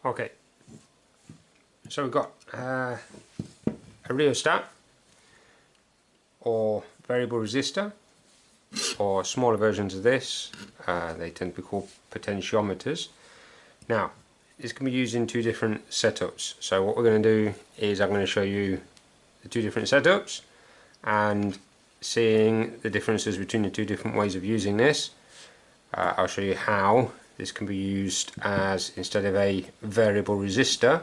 Okay, so we've got a rheostat or variable resistor, or smaller versions of this, they tend to be called potentiometers. Now, this can be used in two different setups. So what we're going to do is I'm going to show you the two different setups, and seeing the differences between the two different ways of using this, I'll show you how this can be used as, instead of a variable resistor,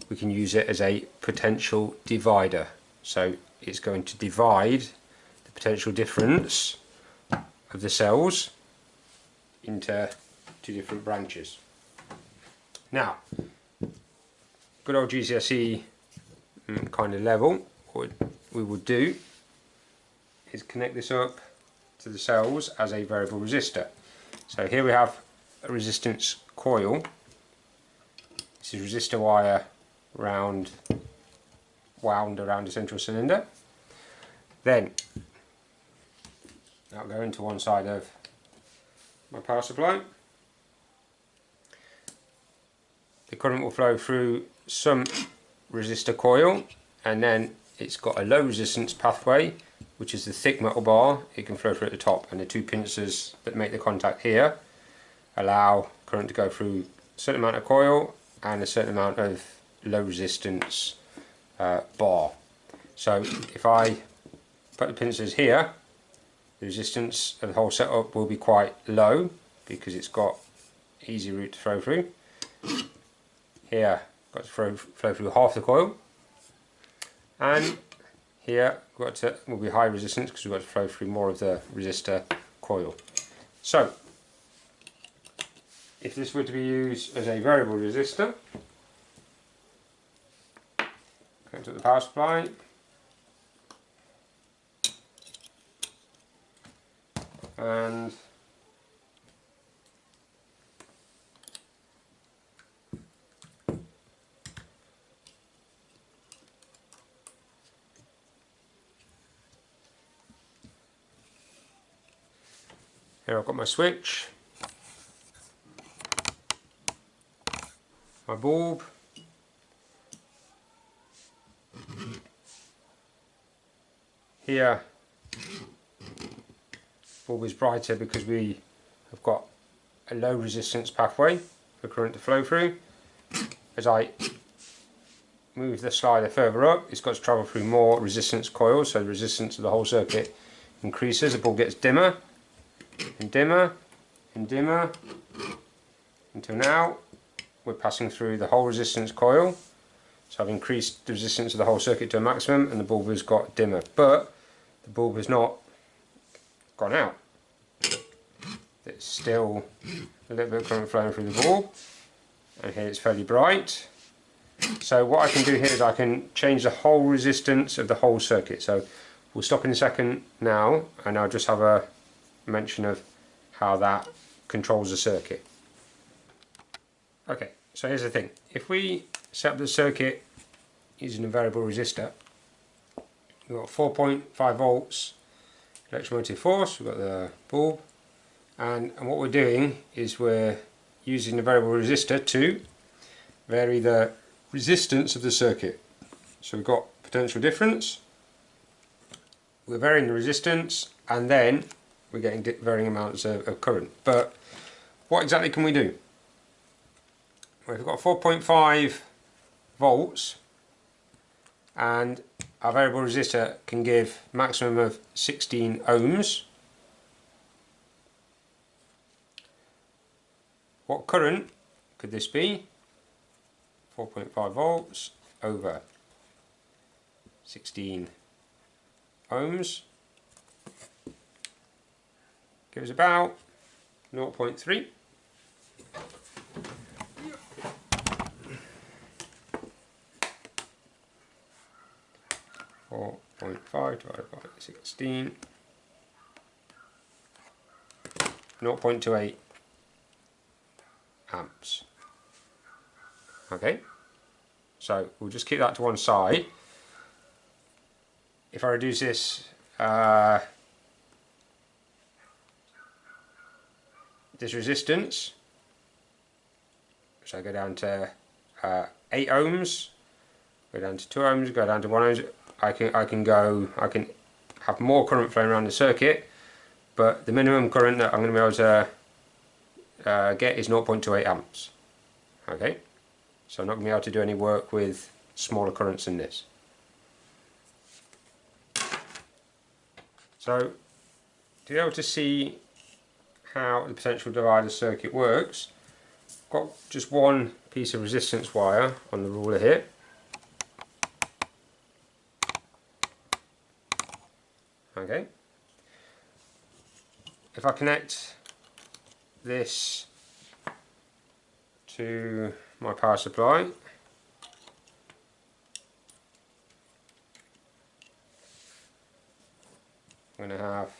we can use it as a potential divider. So it's going to divide the potential difference of the cells into two different branches. Now, good old GCSE kind of level, what we would do is connect this up to the cells as a variable resistor. So here we have a resistance coil. This is resistor wire wound around a central cylinder. Then that'll go into one side of my power supply. The current will flow through some resistor coil, and then it's got a low resistance pathway, which is the thick metal bar. It can flow through at the top, and the two pincers that make the contact here allow current to go through a certain amount of coil and a certain amount of low resistance bar. So if I put the pincers here, the resistance of the whole setup will be quite low because it's got easy route to flow through. Here, got to flow through half the coil, and here will be high resistance because we've got to flow through more of the resistor coil. So, if this were to be used as a variable resistor, connect to the power supply, and here I've got my switch, my bulb, here bulb is brighter because we have got a low resistance pathway for current to flow through. As I move the slider further up, it's got to travel through more resistance coils, so the resistance of the whole circuit increases. The bulb gets dimmer and dimmer and dimmer until now we're passing through the whole resistance coil. So I've increased the resistance of the whole circuit to a maximum, and the bulb has got dimmer, but the bulb has not gone out. There's still a little bit of current flowing through the bulb, and here it's fairly bright. So what I can do here is I can change the whole resistance of the whole circuit. So we'll stop in a second now, and I'll just have a mention of how that controls the circuit. Okay, so here's the thing. If we set up the circuit using a variable resistor, we've got 4.5 volts electromotive force, we've got the bulb, and what we're doing is we're using the variable resistor to vary the resistance of the circuit. So we've got potential difference, we're varying the resistance, and then we're getting varying amounts of current. But what exactly can we do? Well, we've got 4.5 volts, and our variable resistor can give maximum of 16 ohms. What current could this be? 4.5 volts over 16 ohms gives about 0.3. divided by 16, 0.28 amps. Okay, so we'll just keep that to one side. If I reduce this this resistance, so I go down to 8 ohms, go down to 2 ohms, go down to 1 ohms. I can have more current flowing around the circuit, but the minimum current that I'm going to be able to get is 0.28 amps. Okay, so I'm not going to be able to do any work with smaller currents than this. So to be able to see how the potential divider circuit works, I've got just one piece of resistance wire on the ruler here. Okay, if I connect this to my power supply, I'm going to have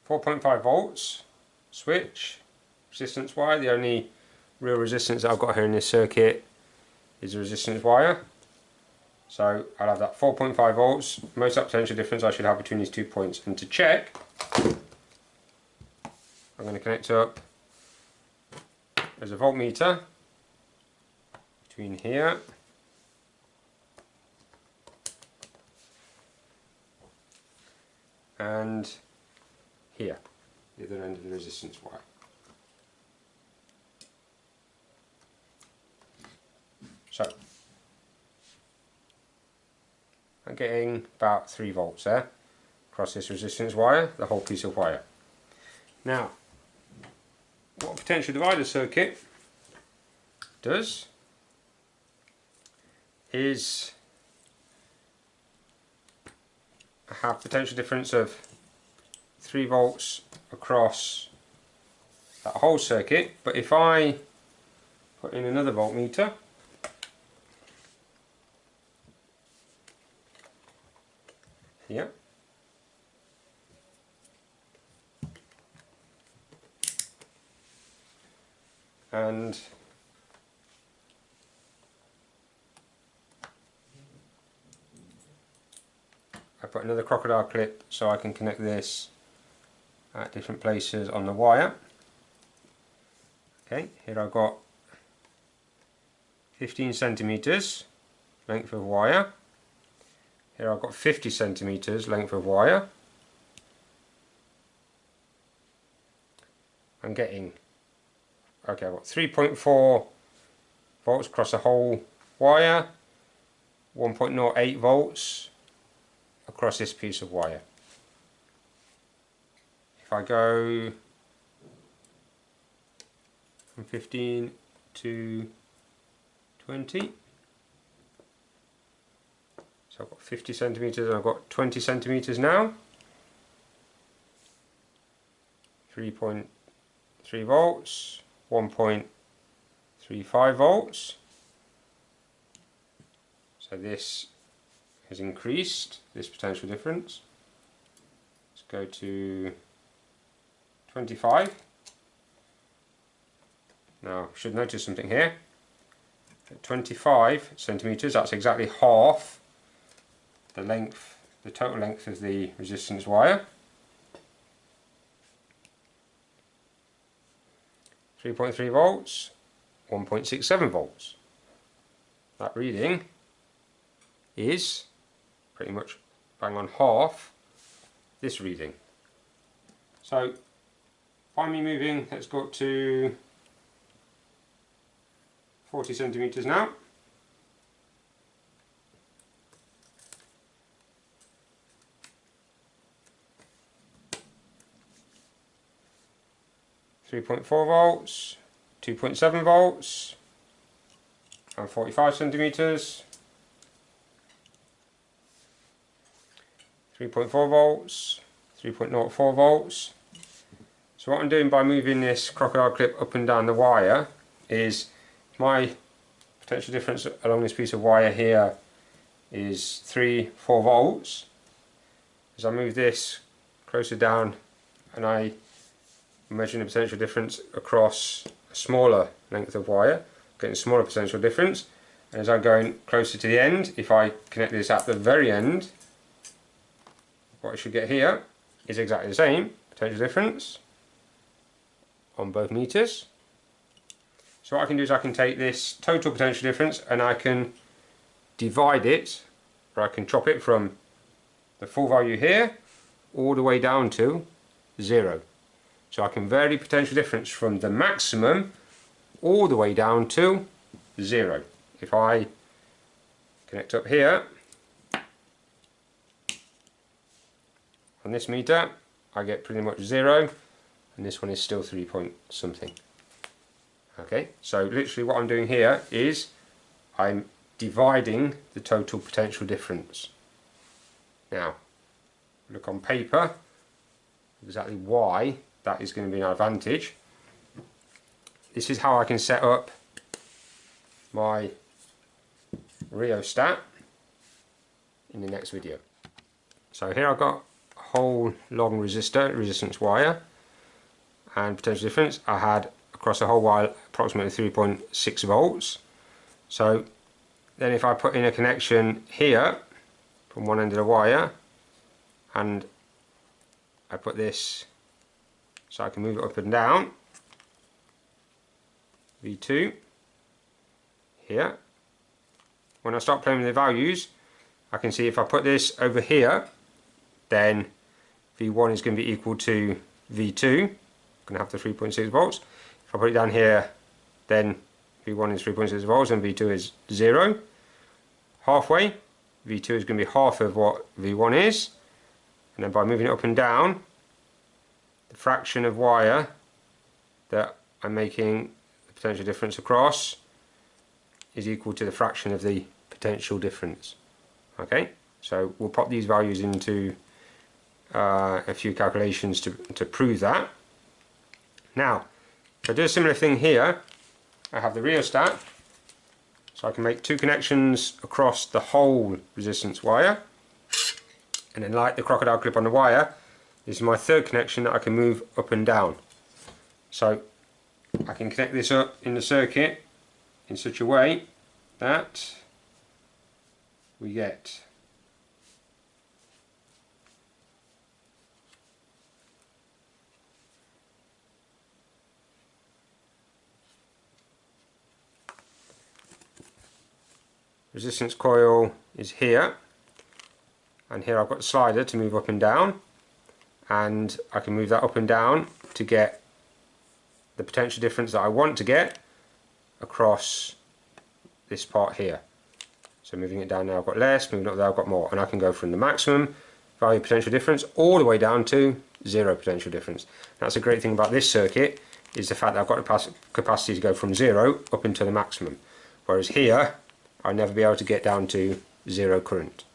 .5 volts switch, resistance wire. The only real resistance that I've got here in this circuit is the resistance wire. So I'll have that 4.5 volts, most up potential difference I should have between these 2 points. And to check, I'm going to connect up, there's a voltmeter between here and here, the other end of the resistance wire. So I'm getting about 3 volts there across this resistance wire, the whole piece of wire. Now, what a potential divider circuit does is have potential difference of 3 volts across that whole circuit, but if I put in another voltmeter, here, and I put another crocodile clip so I can connect this at different places on the wire. Okay, here I've got 15 centimeters length of wire. Here I've got 50 centimeters length of wire. I'm getting, okay, I've got 3.4 volts across the whole wire, 1.08 volts across this piece of wire. If I go from 15 to 20, so I've got 50 centimeters and I've got 20 centimeters now. 3.3 volts, 1.35 volts. So this has increased, this potential difference. Let's go to 25. Now, should notice something here. At 25 centimeters, that's exactly half the length, the total length of the resistance wire. 3.3 volts, 1.67 volts. That reading is pretty much bang on half this reading. So find me moving, let's go up to 40 centimeters now. .4 volts, 2.7 volts, and 45 centimeters. 3.4 volts, 3.04 volts. So what I'm doing by moving this crocodile clip up and down the wire is my potential difference along this piece of wire here is 3-4 volts. As I move this closer down and I measuring the potential difference across a smaller length of wire, getting a smaller potential difference, and as I'm going closer to the end, if I connect this at the very end, what I should get here is exactly the same potential difference. on both meters. So what I can do is I can take this total potential difference and I can divide it, or I can chop it from the full value here all the way down to 0. So I can vary potential difference from the maximum all the way down to 0. If I connect up here on this meter, I get pretty much 0, and this one is still 3 point something. Okay, so literally what I'm doing here is I'm dividing the total potential difference. Now, look on paper exactly why that is going to be an advantage. This is how I can set up my rheostat in the next video. So here I've got a whole long resistor, resistance wire, and potential difference I had across the whole wire approximately 3.6 volts. So then if I put in a connection here from one end of the wire, and I put this so I can move it up and down, V2 here. When I start playing with the values, I can see if I put this over here, then V1 is going to be equal to V2, I'm going to have the 3.6 volts. If I put it down here, then V1 is 3.6 volts and V2 is 0. Halfway, V2 is going to be half of what V1 is, and then by moving it up and down, the fraction of wire that I'm making the potential difference across is equal to the fraction of the potential difference. Okay, so we'll pop these values into a few calculations to prove that. Now, if I do a similar thing here, I have the rheostat, so I can make two connections across the whole resistance wire, and then like the crocodile clip on the wire, this is my third connection that I can move up and down. So I can connect this up in the circuit in such a way that we get resistance coil is here, and here I've got the slider to move up and down, and I can move that up and down to get the potential difference that I want to get across this part here. So moving it down now I've got less, moving up there I've got more, and I can go from the maximum value potential difference all the way down to 0 potential difference. That's a great thing about this circuit, is the fact that I've got the capacity to go from 0 up into the maximum, whereas here I'll never be able to get down to 0 current.